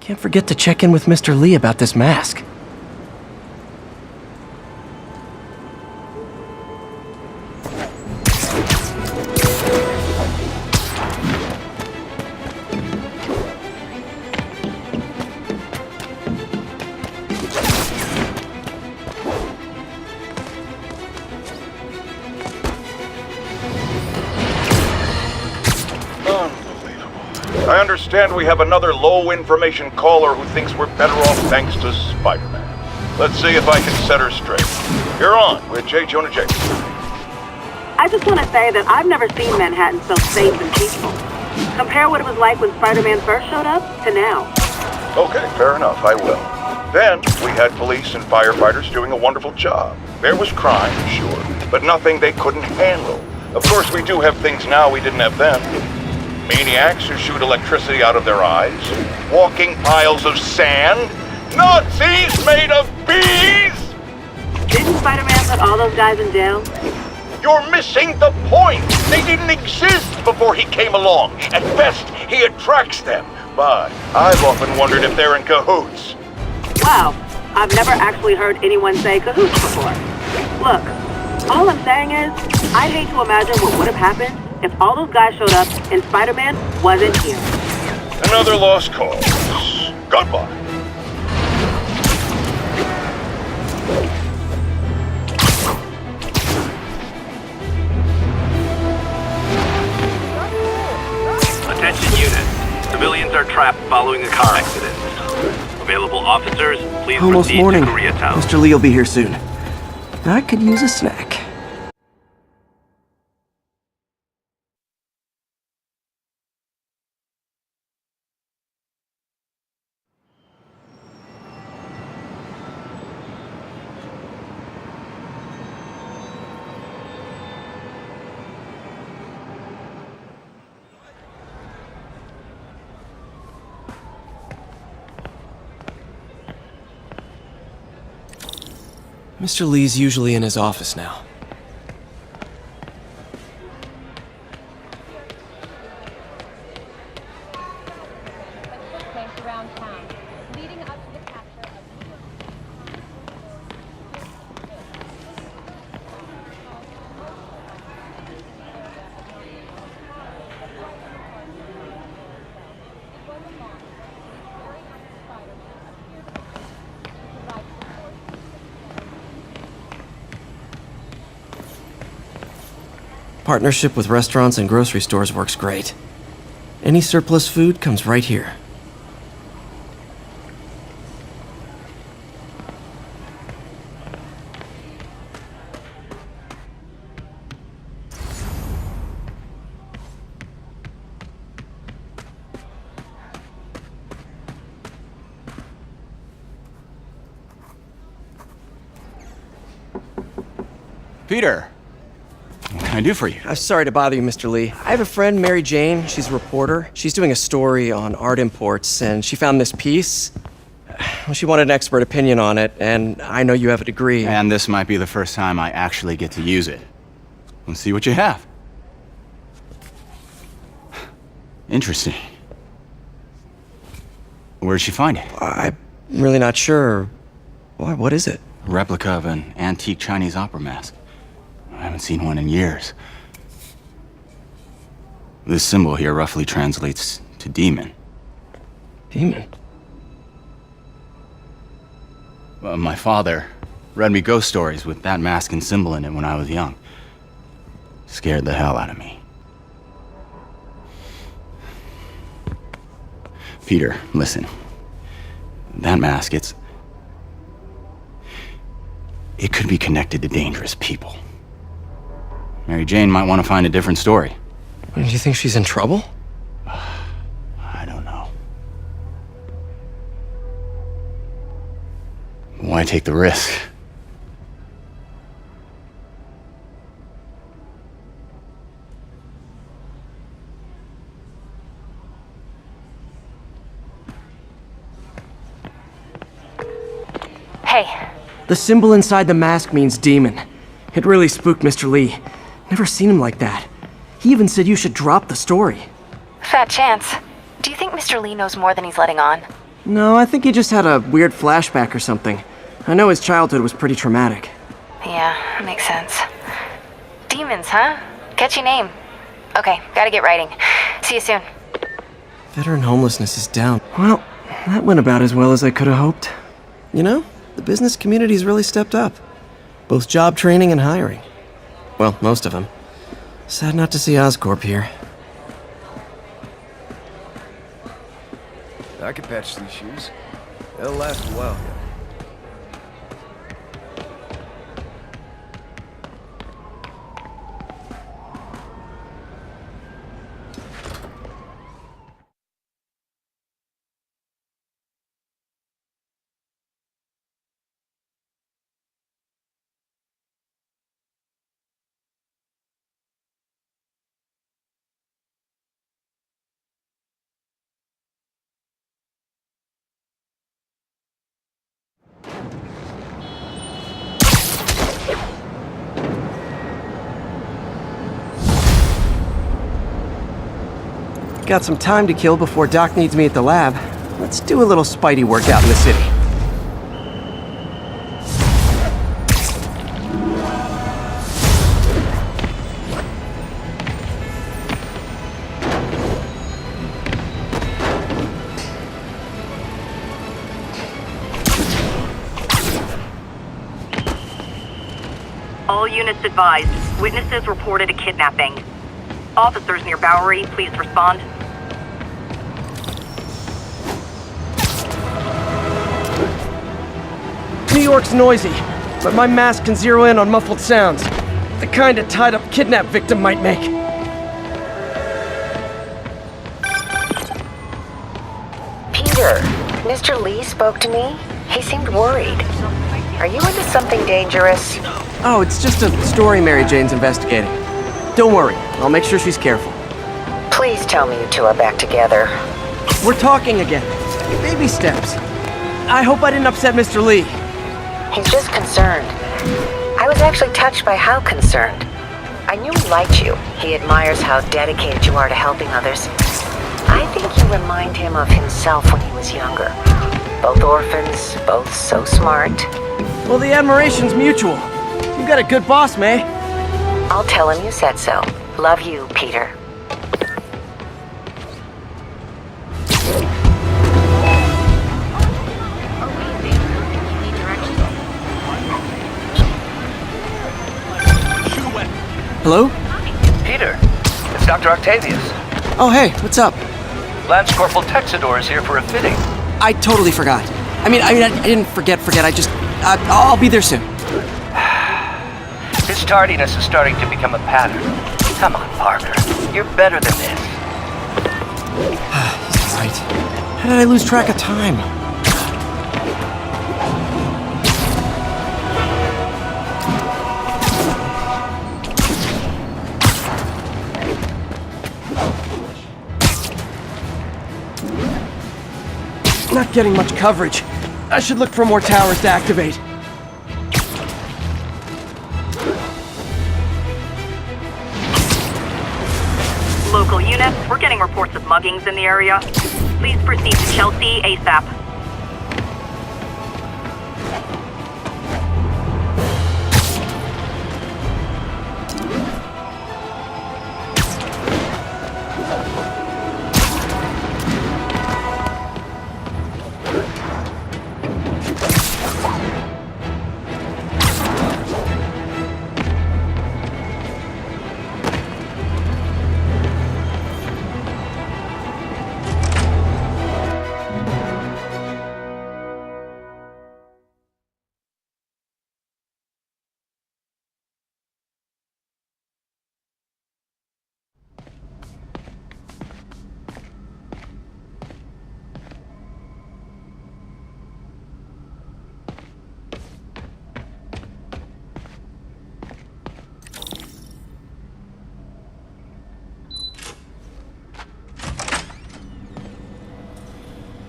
Can't forget to check in with Mr. Lee about this mask. I understand we have another low-information caller who thinks we're better off thanks to Spider-Man. Let's see if I can set her straight. You're on with J. Jonah Jameson. I just want to say that I've never seen Manhattan so safe and peaceful. Compare what it was like when Spider-Man first showed up to now. Okay, fair enough, I will. Then, we had police and firefighters doing a wonderful job. There was crime, sure, but nothing they couldn't handle. Of course, we do have things now we didn't have then. Maniacs who shoot electricity out of their eyes, walking piles of sand, Nazis made of bees! Didn't Spider-Man put all those guys in jail? You're missing the point! They didn't exist before he came along. At best, he attracts them. But I've often wondered if they're in cahoots. Wow, I've never actually heard anyone say cahoots before. Look, all I'm saying is, I'd hate to imagine what would have happened if all those guys showed up and Spider-Man wasn't here. Another lost cause. Goodbye. Attention units. Civilians are trapped following a car accident. Available officers, please Almost proceed morning. to Koreatown. Mr. Lee will be here soon. I could use a snack. Mr. Lee's usually in his office now. Partnership with restaurants and grocery stores works great. Any surplus food comes right here. Peter, what can I do for you? I'm sorry to bother you, Mr. Lee. I have a friend, Mary Jane. She's a reporter. She's doing a story on art imports, and she found this piece. Well, she wanted an expert opinion on it, and I know you have a degree. And this might be the first time I actually get to use it. Let's see what you have. Interesting. Where did she find it? I'm really not sure. Why, what is it? A replica of an antique Chinese opera mask. I haven't seen one in years. This symbol here roughly translates to demon. Demon? My father read me ghost stories with that mask and symbol in it when I was young. Scared the hell out of me. Peter, listen. That mask, it could be connected to dangerous people. Mary Jane might want to find a different story. Do you think she's in trouble? I don't know. Why take the risk? Hey. The symbol inside the mask means demon. It really spooked Mr. Lee. Never seen him like that. He even said you should drop the story. Fat chance. Do you think Mr. Lee knows more than he's letting on? No, I think he just had a weird flashback or something. I know his childhood was pretty traumatic. Yeah, makes sense. Demons, huh? Catchy name. Okay, gotta get writing. See you soon. Veteran homelessness is down. Well, that went about as well as I could have hoped. You know, the business community's really stepped up. Both job training and hiring. Well, most of them. Sad not to see Oscorp here. I could patch these shoes. They'll last a while yet. Got some time to kill before Doc needs me at the lab. Let's do a little Spidey workout in the city. All units advised. Witnesses reported a kidnapping. Officers near Bowery, please respond. New York's noisy, but my mask can zero in on muffled sounds. The kind a tied-up kidnap victim might make. Peter, Mr. Lee spoke to me. He seemed worried. Are you into something dangerous? Oh, it's just a story Mary Jane's investigating. Don't worry, I'll make sure she's careful. Please tell me you two are back together. We're talking again. Baby steps. I hope I didn't upset Mr. Lee. He's just concerned. I was actually touched by how concerned. I knew he liked you. He admires how dedicated you are to helping others. I think you remind him of himself when he was younger. Both orphans, both so smart. Well, the admiration's mutual. You got a good boss, May. I'll tell him you said so. Love you, Peter. Hello? Peter, it's Dr. Octavius. Oh, hey, what's up? Lance Corporal Texador is here for a fitting. I totally forgot. I didn't forget. I'll be there soon. His tardiness is starting to become a pattern. Come on, Parker. You're better than this. He's right. How did I lose track of time? Not getting much coverage. I should look for more towers to activate. Local units, we're getting reports of muggings in the area. Please proceed to Chelsea ASAP.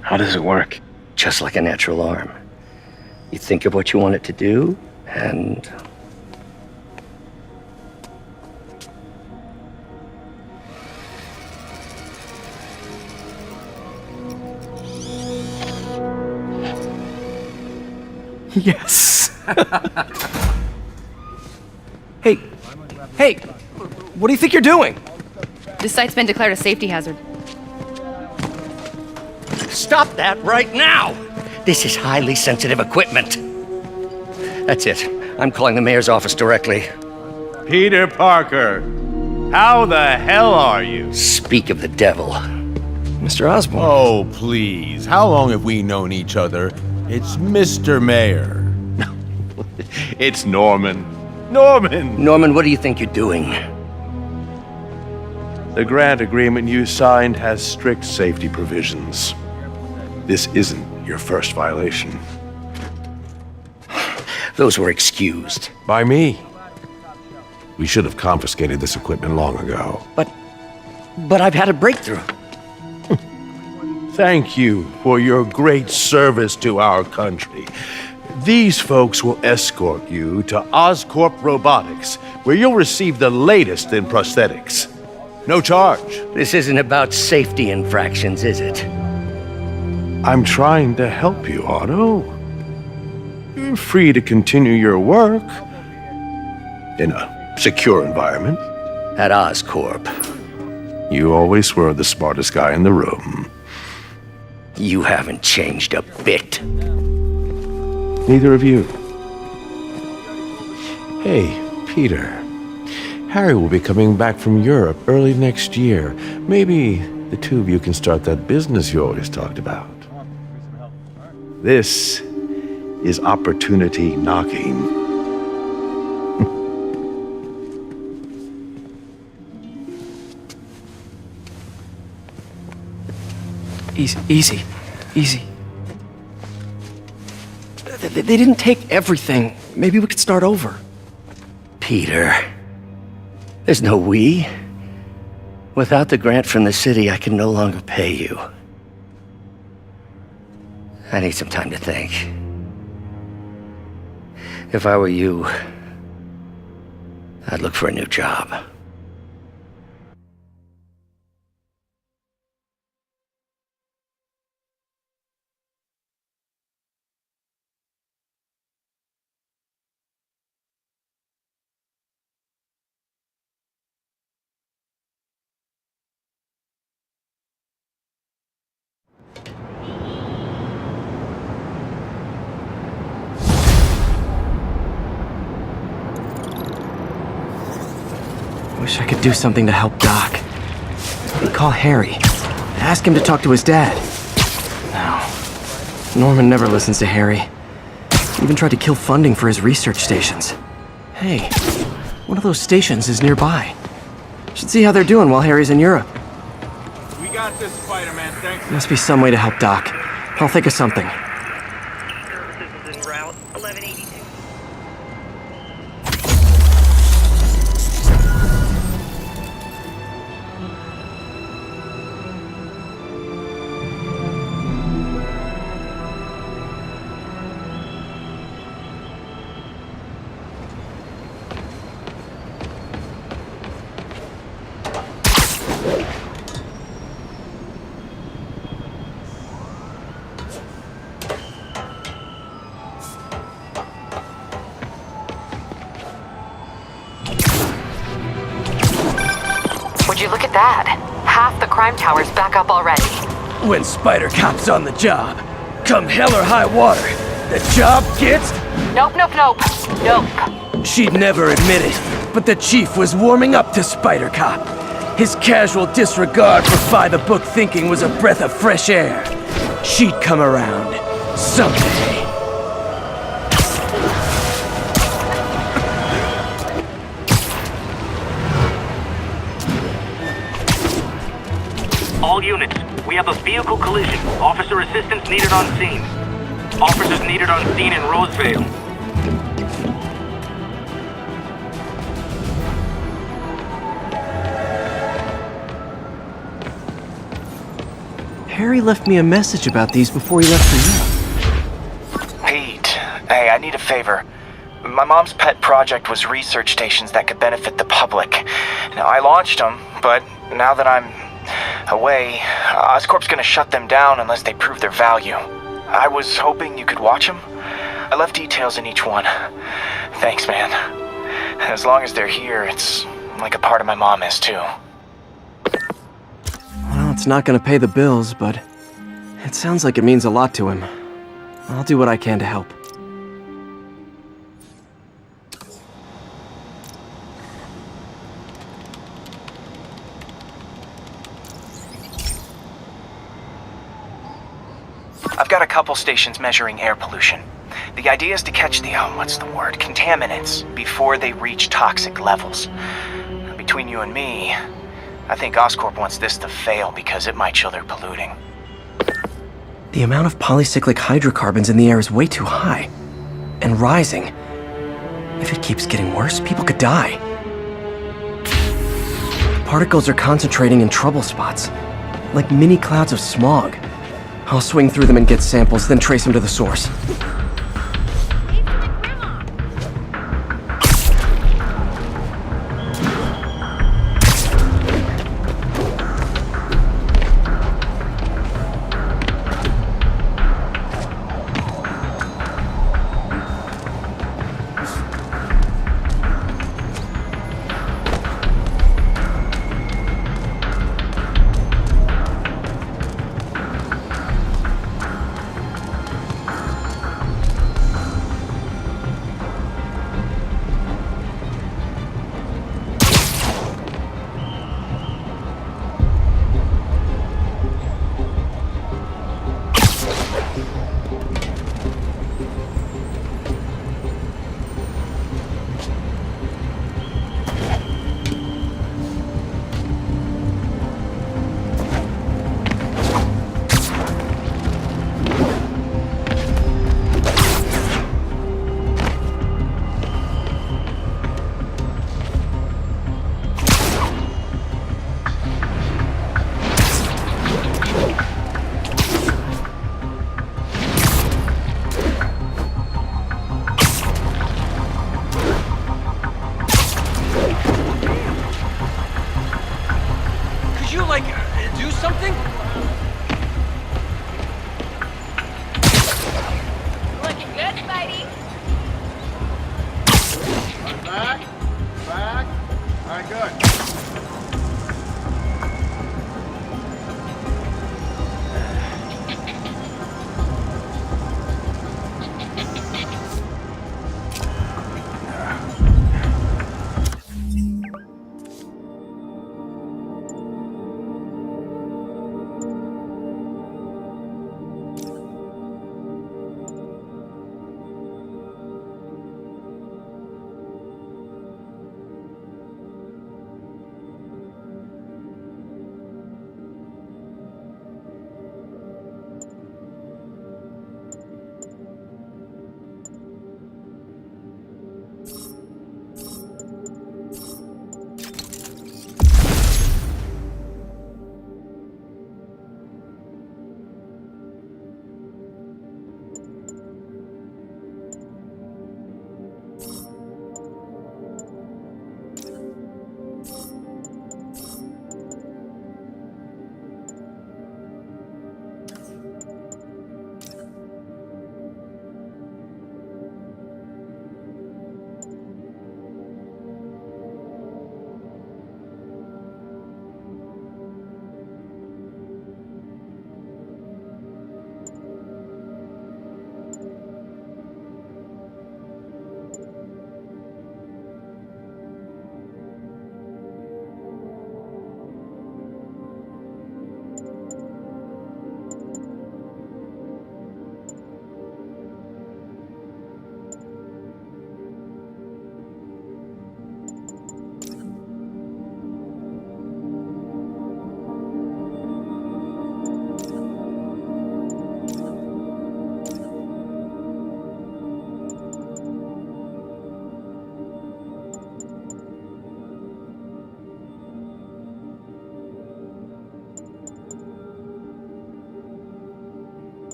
How does it work? Just like a natural arm. You think of what you want it to do, and... Yes. Hey, what do you think you're doing? This site's been declared a safety hazard. Stop that right now! This is highly sensitive equipment. That's it. I'm calling the mayor's office directly. Peter Parker, how the hell are you? Speak of the devil. Mr. Osborn. Oh, please. How long have we known each other? It's Mr. Mayor. It's Norman. Norman, what do you think you're doing? The grant agreement you signed has strict safety provisions. This isn't your first violation. Those were excused. By me. We should have confiscated this equipment long ago. But I've had a breakthrough. Thank you for your great service to our country. These folks will escort you to Oscorp Robotics, where you'll receive the latest in prosthetics. No charge. This isn't about safety infractions, is it? I'm trying to help you, Otto. You're free to continue your work in a secure environment. At Oscorp. You always were the smartest guy in the room. You haven't changed a bit. Neither of you. Hey, Peter. Harry will be coming back from Europe early next year. Maybe the two of you can start that business you always talked about. This is opportunity knocking. Easy. They didn't take everything. Maybe we could start over. Peter, there's no we. Without the grant from the city, I can no longer pay you. I need some time to think. If I were you, I'd look for a new job. Wish I could do something to help Doc. Maybe call Harry. Ask him to talk to his dad. No. Norman never listens to Harry. He even tried to kill funding for his research stations. Hey, one of those stations is nearby. Should see how they're doing while Harry's in Europe. We got this, Spider-Man, thanks. Must be some way to help Doc. I'll think of something. Services en route, 1182. Would you look at that? Half the crime tower's back up already. When Spider Cop's on the job, come hell or high water, the job gets... Nope. She'd never admit it, but the chief was warming up to Spider Cop. His casual disregard for by-the-book thinking was a breath of fresh air. She'd come around someday. All units, we have a vehicle collision. Officer assistance needed on scene. Officers needed on scene in Roseville. Harry left me a message about these before he left for Europe. Pete, hey, I need a favor. My mom's pet project was research stations that could benefit the public. Now, I launched them, but now that I'm away, Oscorp's gonna shut them down unless they prove their value. I was hoping you could watch them. I left details in each one. Thanks, man. As long as they're here, it's like a part of my mom is, too. Well, it's not gonna pay the bills, but it sounds like it means a lot to him. I'll do what I can to help. I've got a couple stations measuring air pollution. The idea is to catch the, contaminants before they reach toxic levels. Between you and me, I think Oscorp wants this to fail because it might show they're polluting. The amount of polycyclic hydrocarbons in the air is way too high. And rising. If it keeps getting worse, people could die. Particles are concentrating in trouble spots, like mini clouds of smog. I'll swing through them and get samples, then trace them to the source. Do something? Looking good, Spidey. Back. All right, good.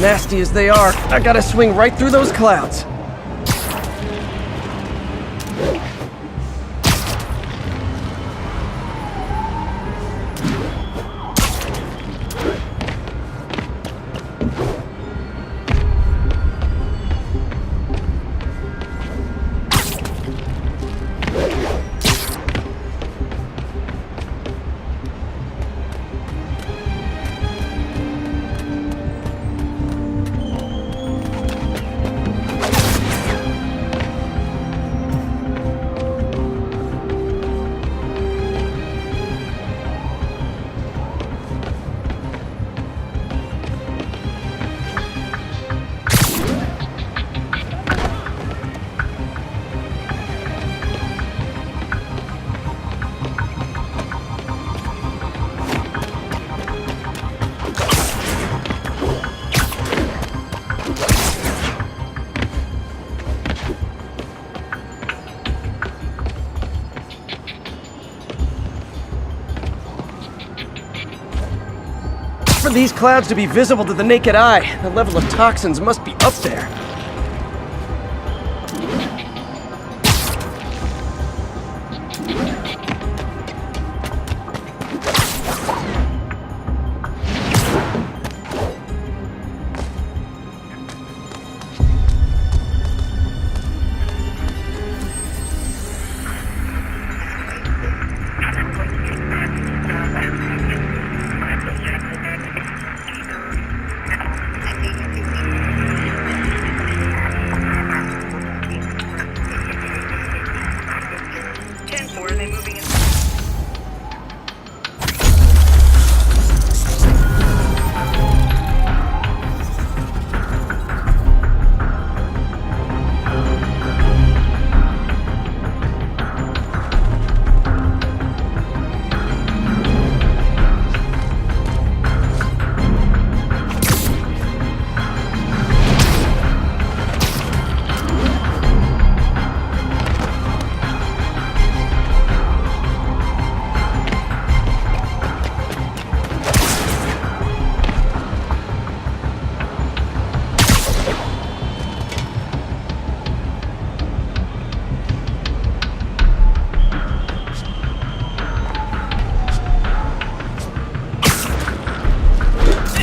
Nasty as they are, I gotta swing right through those clouds. For these clouds to be visible to the naked eye, the level of toxins must be up there.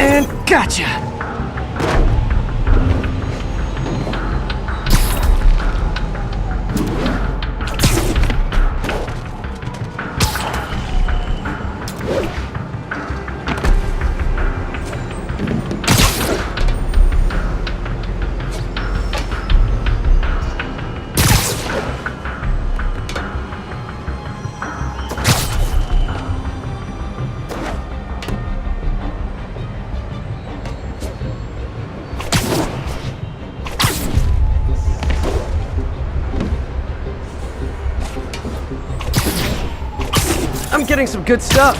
And gotcha! I'm getting some good stuff.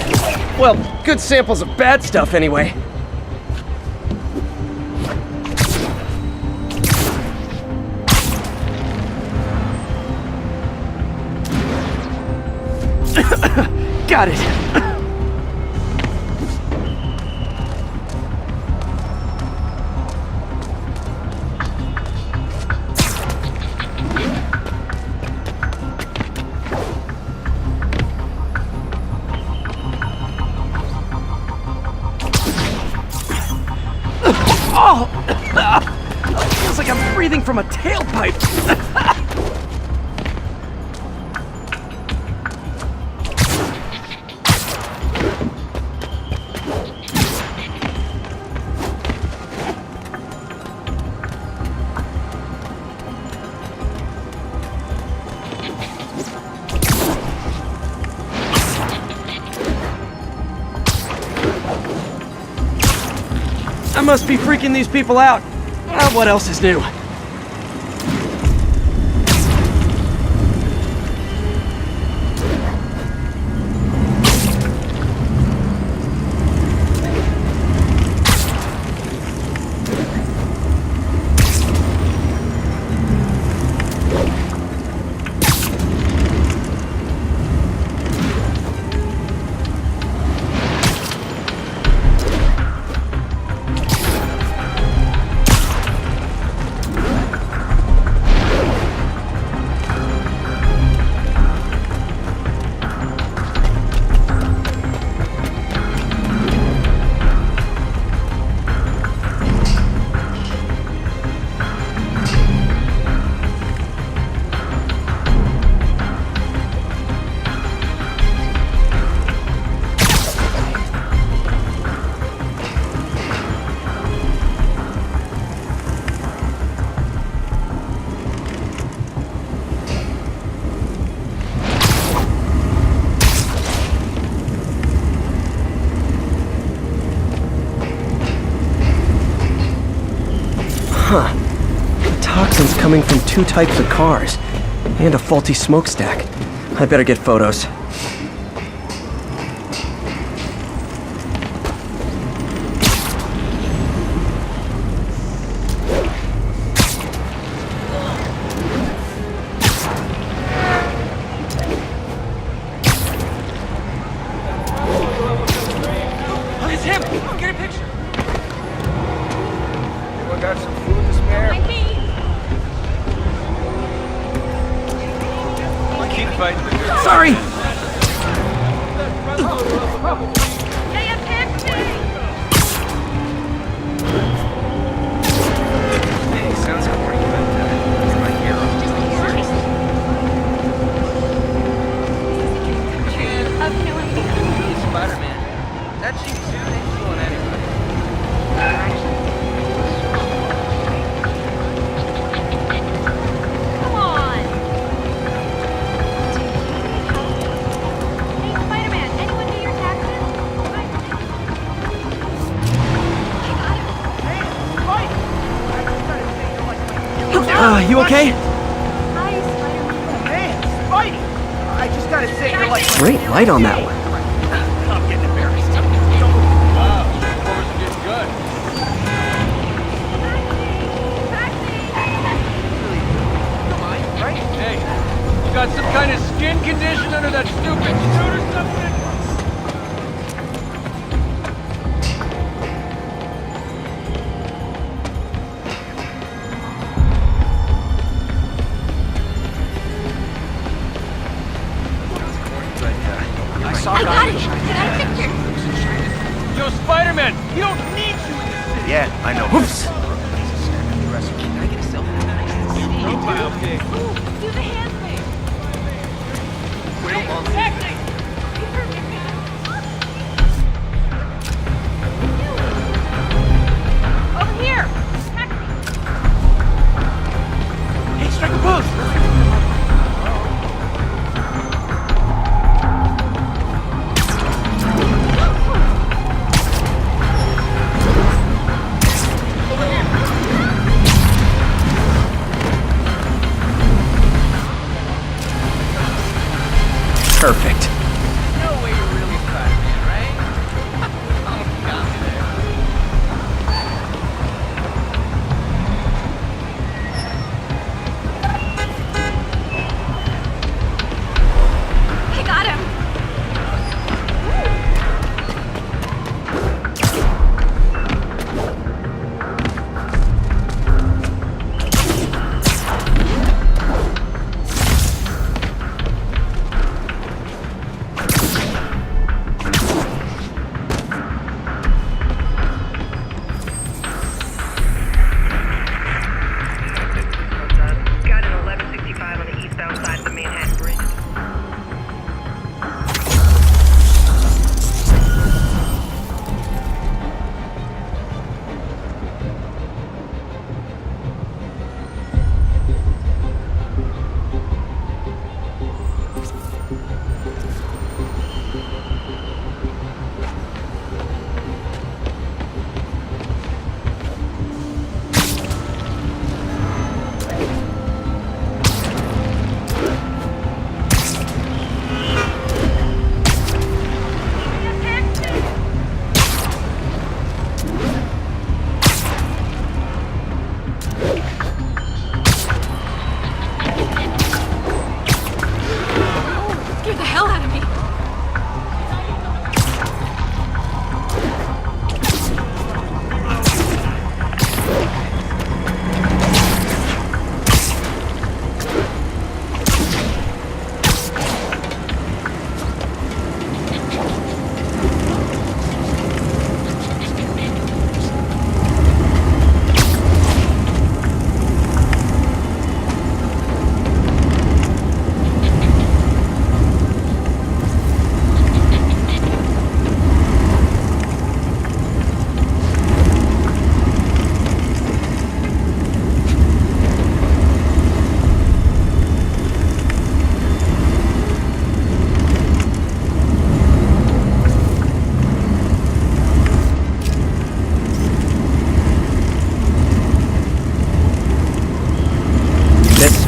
Well, good samples of bad stuff anyway. Got it. Oh! Feels like I'm breathing from a tailpipe. I must be freaking these people out. What else is new? Huh. The toxin's coming from 2 types of cars, and a faulty smokestack. I better get photos. It's him! Get a picture! Anyone got some food to spare? Keep fighting the good. Sorry! They attacked me! Hey, sounds corny, but he's my hero. Spider-Man. That cheap suit ain't fooling anybody. Come on! Hey, Spider-Man, anyone do your taxes? You okay? Hi, Spider-Man. Hey, Spidey! I just gotta say, you're like... Great light on that one. I'm getting embarrassed. Wow, performance is getting good. Come on, right? Hey, you got some kind of skin condition under that stupid suit or something? I saw I got it! I got a picture! Yo, Spider-Man, you don't need you in this city. Yeah, I know. Whoops. Can I get a selfie? Okay. Do the hand thing! Wait a moment. Over here! Hey, strike a pose! Perfect.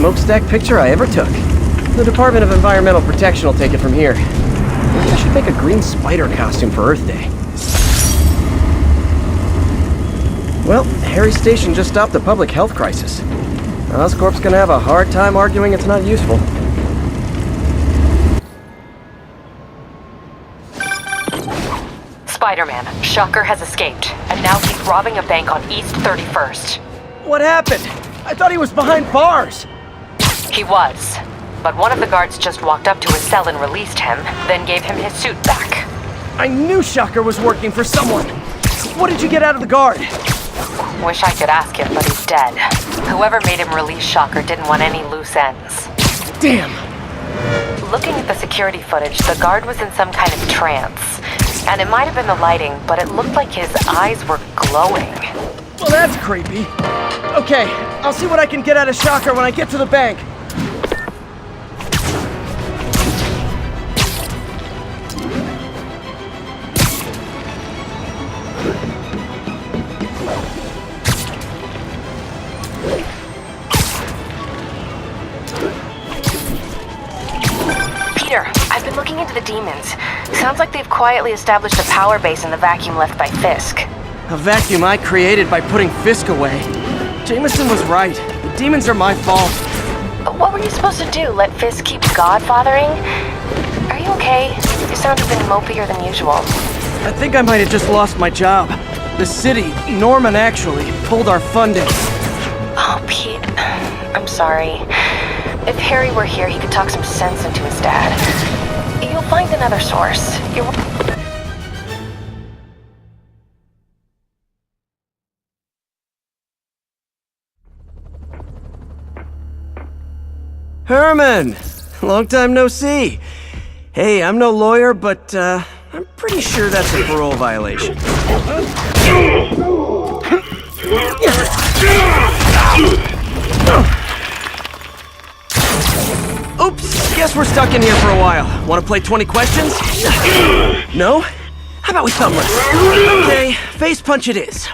smokestack picture I ever took. The Department of Environmental Protection will take it from here. Maybe I should make a green spider costume for Earth Day. Well, Harry's station just stopped a public health crisis. Oscorp's gonna have a hard time arguing it's not useful. Spider-Man, Shocker has escaped, and now he's robbing a bank on East 31st. What happened? I thought he was behind bars. He was, but one of the guards just walked up to his cell and released him, then gave him his suit back. I knew Shocker was working for someone. What did you get out of the guard? Wish I could ask him, but he's dead. Whoever made him release Shocker didn't want any loose ends. Damn! Looking at the security footage, the guard was in some kind of trance. And it might have been the lighting, but it looked like his eyes were glowing. Well, that's creepy. Okay, I'll see what I can get out of Shocker when I get to the bank. Peter, I've been looking into the demons. Sounds like they've quietly established a power base in the vacuum left by Fisk. A vacuum I created by putting Fisk away. Jameson was right. The demons are my fault. But what were you supposed to do? Let Fisk keep godfathering? Are you okay? You sound a bit mopier than usual. I think I might have just lost my job. The city, Norman actually, pulled our funding. Oh, Pete. I'm sorry. If Harry were here, he could talk some sense into his dad. You'll find another source. Herman! Long time no see. Hey, I'm no lawyer, but I'm pretty sure that's a parole violation. Oops, guess we're stuck in here for a while. Want to play 20 questions? No? How about we thumb wrestle? Okay, face punch it is.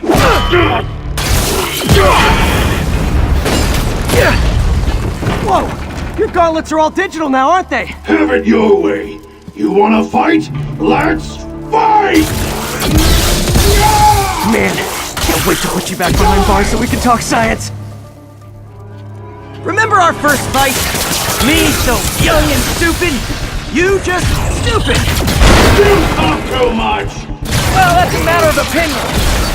Whoa! Your gauntlets are all digital now, aren't they? Have it your way. You wanna fight? Let's fight! Man, can't wait to put you back behind bars so we can talk science. Remember our first fight? Me so young and stupid, you just stupid! You talk too much! Well, that's a matter of opinion.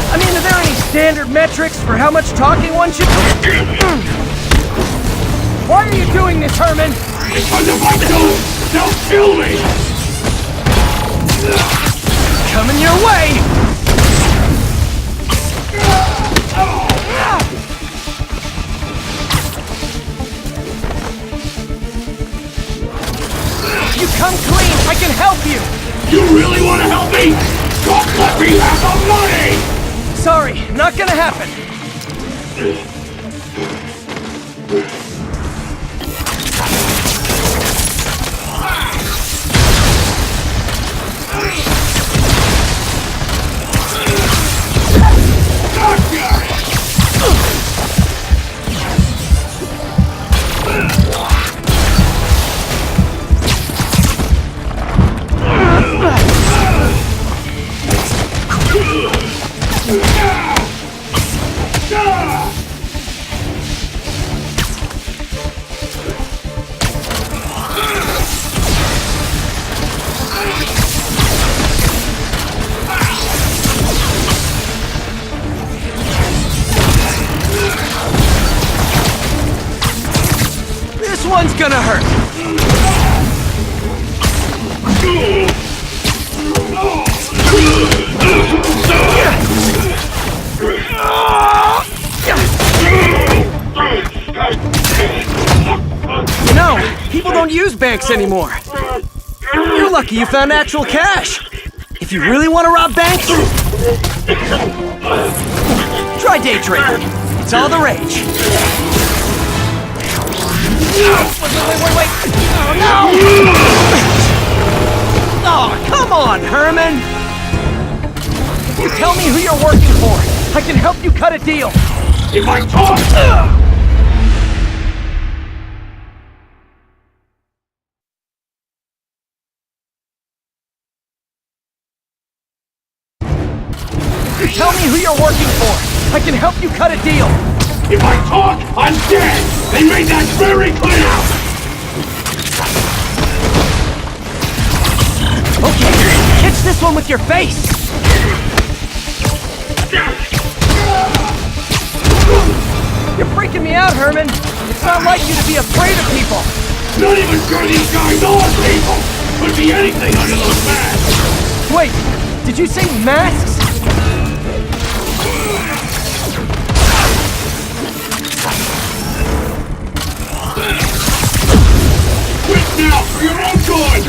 I mean, are there any standard metrics for how much talking one should do? Why are you doing this, Herman? Because if I don't, they'll kill me! Coming your way! You come clean, I can help you! You really want to help me? Don't let me have the money! Sorry, not gonna happen. This one's gonna hurt. You know, people don't use banks anymore. You're lucky you found actual cash. If you really want to rob banks, try day trading. It's all the rage. Wait. Oh, no! Oh, come on, Herman! You tell me who you're working for. I can help you cut a deal. If I talk... Tell me who you're working for. I can help you cut a deal. If I talk, I'm dead! They made that very clear! Okay, catch this one with your face! You're freaking me out, Herman. It's not like you to be afraid of people. Not even sure these guys are people! Could be anything under those masks! Wait, did you say masks? Quit now for your own good!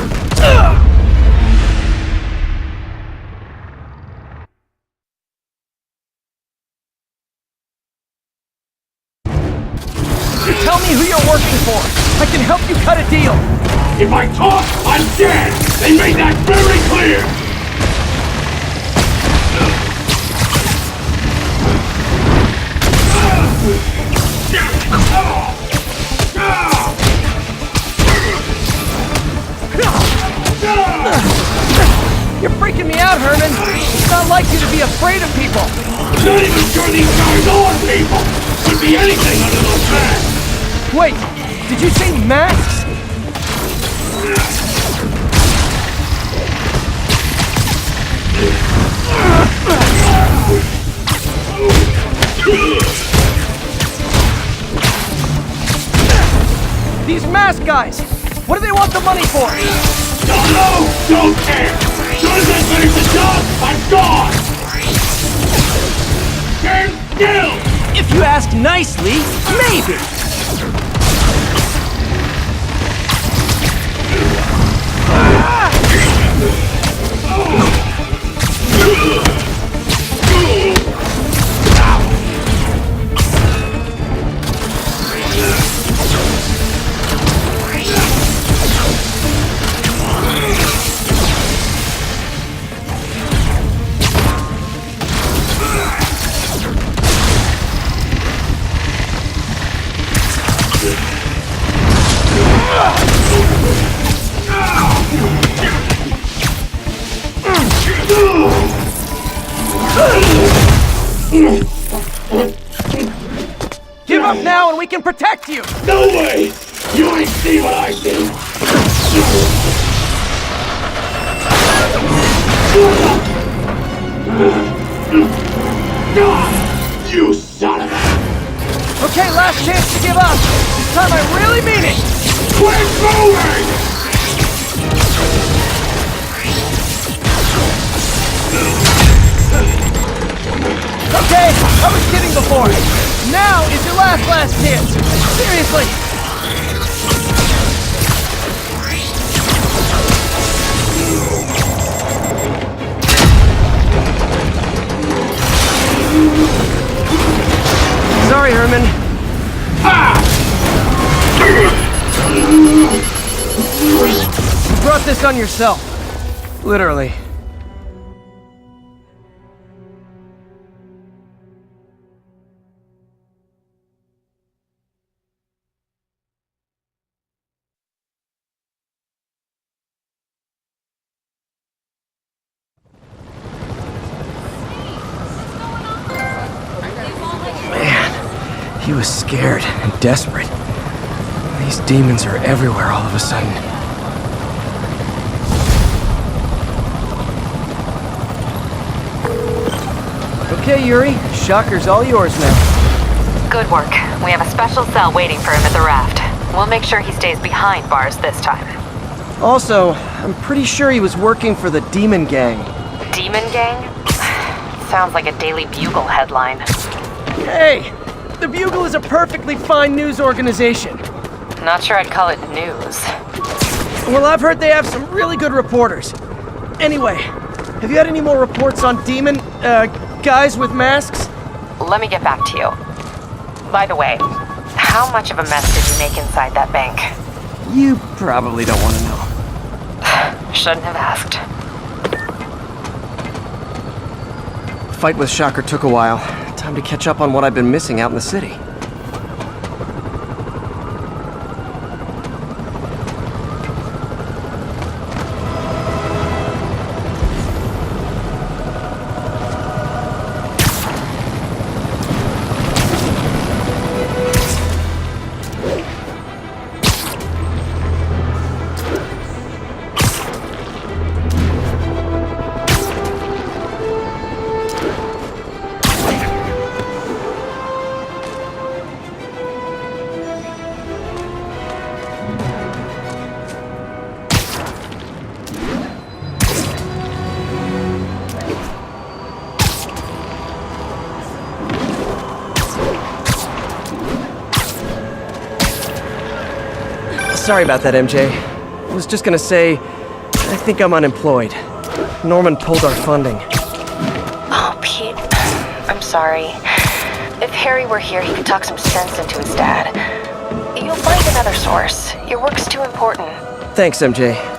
Tell me who you're working for. I can help you cut a deal. If I talk, I'm dead! They made that very clear! You're freaking me out, Herman. It's not like you to be afraid of people. Not even sure these guys are people! Could be anything under those masks! Wait, did you say masks? These mask guys! What do they want the money for? Don't know! Don't care! As soon as I finish the job, I'm gone! Stand still! If you ask nicely, maybe! Give up now and we can protect you! No way! You ain't see what I see! You son of a... Okay, last chance to give up! This time I really mean it! Quit moving! Okay, I was kidding before. Now is your last chance. Seriously. Sorry, Herman. You brought this on yourself. Literally. He was scared and desperate. These demons are everywhere all of a sudden. Okay, Yuri. Shocker's all yours now. Good work. We have a special cell waiting for him at the raft. We'll make sure he stays behind bars this time. Also, I'm pretty sure he was working for the Demon Gang. Demon Gang? Sounds like a Daily Bugle headline. Hey! The Bugle is a perfectly fine news organization. Not sure I'd call it news. Well, I've heard they have some really good reporters. Anyway, have you had any more reports on demon, guys with masks? Let me get back to you. By the way, how much of a mess did you make inside that bank? You probably don't want to know. Shouldn't have asked. The fight with Shocker took a while. Time to catch up on what I've been missing out in the city. Sorry about that, MJ. I was just gonna say, I think I'm unemployed. Norman pulled our funding. Oh, Pete, I'm sorry. If Harry were here, he could talk some sense into his dad. You'll find another source. Your work's too important. Thanks, MJ.